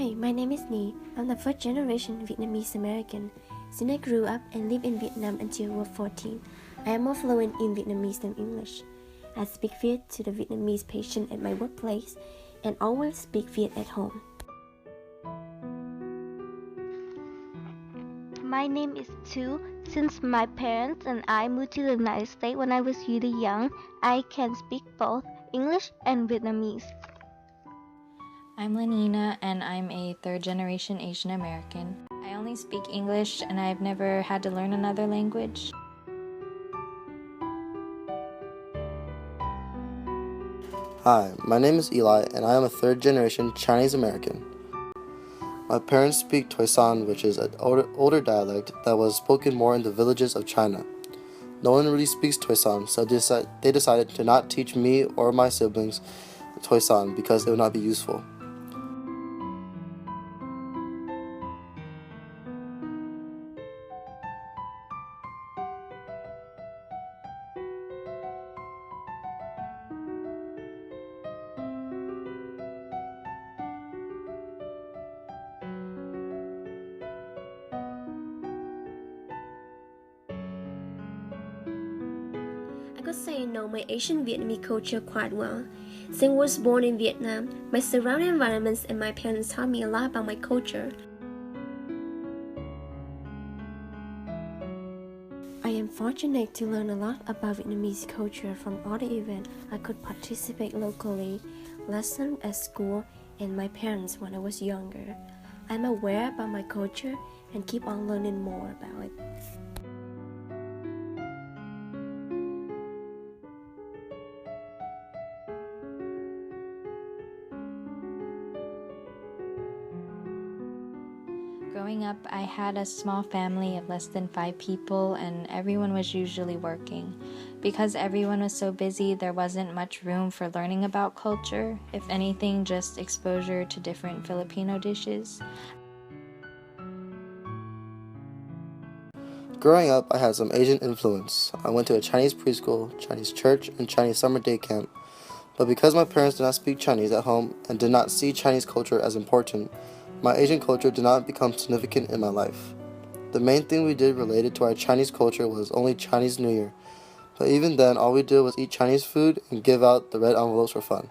Hi, my name is Nhi. I'm the first generation Vietnamese American. Since I grew up and lived in Vietnam until I was 14, I am more fluent in Vietnamese than English. I speak Viet to the Vietnamese patient at my workplace and always speak Viet at home. My name is Tu. Since my parents and I moved to the United States when I was really young, I can speak both English and Vietnamese. I'm Lenina and I'm a third generation Asian American. I only speak English and I've never had to learn another language. Hi, my name is Eli and I am a third generation Chinese American. My parents speak Toisan, which is an older dialect that was spoken more in the villages of China. No one really speaks Toisan, so they decided to not teach me or my siblings Toisan because it would not be useful. I could say I know my Asian Vietnamese culture quite well. Since I was born in Vietnam, my surrounding environments and my parents taught me a lot about my culture. I am fortunate to learn a lot about Vietnamese culture from all the events I could participate locally, lessons at school, and my parents when I was younger. I'm aware about my culture and keep on learning more about it. Growing up, I had a small family of less than 5 people and everyone was usually working. Because everyone was so busy, there wasn't much room for learning about culture, if anything, just exposure to different Filipino dishes. Growing up, I had some Asian influence. I went to a Chinese preschool, Chinese church, and Chinese summer day camp. But because my parents did not speak Chinese at home and did not see Chinese culture as important, my Asian culture did not become significant in my life. The main thing we did related to our Chinese culture was only Chinese New Year. But even then, all we did was eat Chinese food and give out the red envelopes for fun.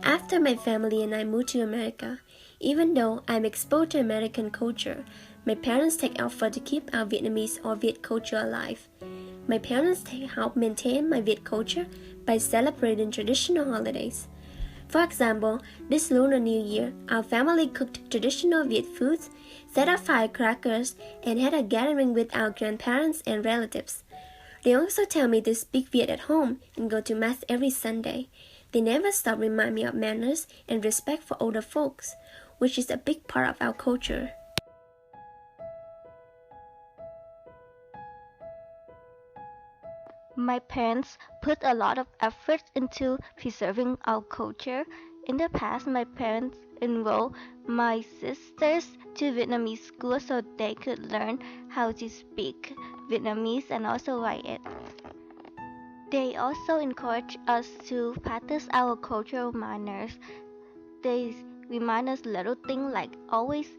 After my family and I moved to America, even though I'm exposed to American culture, my parents take effort to keep our Vietnamese or Viet culture alive. My parents help maintain my Viet culture by celebrating traditional holidays. For example, this Lunar New Year, our family cooked traditional Viet foods, set up firecrackers, and had a gathering with our grandparents and relatives. They also tell me to speak Viet at home and go to Mass every Sunday. They never stop reminding me of manners and respect for older folks, which is a big part of our culture. My parents put a lot of effort into preserving our culture. In the past, my parents enrolled my sisters to Vietnamese school so they could learn how to speak Vietnamese and also write it. They also encourage us to practice our cultural manners. They remind us little things like always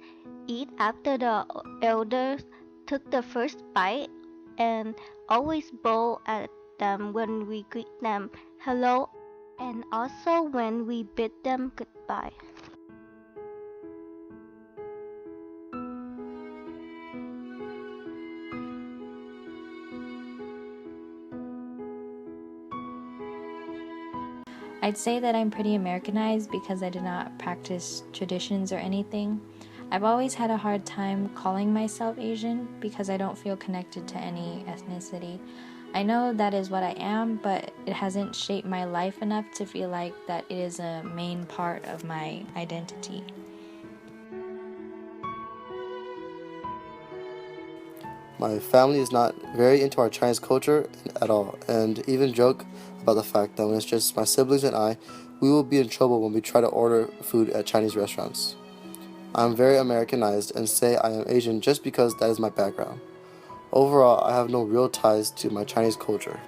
eat after the elders took the first bite and always bow at them when we greet them hello and also when we bid them goodbye. I'd say that I'm pretty Americanized because I did not practice traditions or anything. I've always had a hard time calling myself Asian because I don't feel connected to any ethnicity. I know that is what I am, but it hasn't shaped my life enough to feel like that it is a main part of my identity. My family is not very into our Chinese culture at all, and even joke about the fact that when it's just my siblings and I, we will be in trouble when we try to order food at Chinese restaurants. I'm very Americanized and say I am Asian just because that is my background. Overall, I have no real ties to my Chinese culture.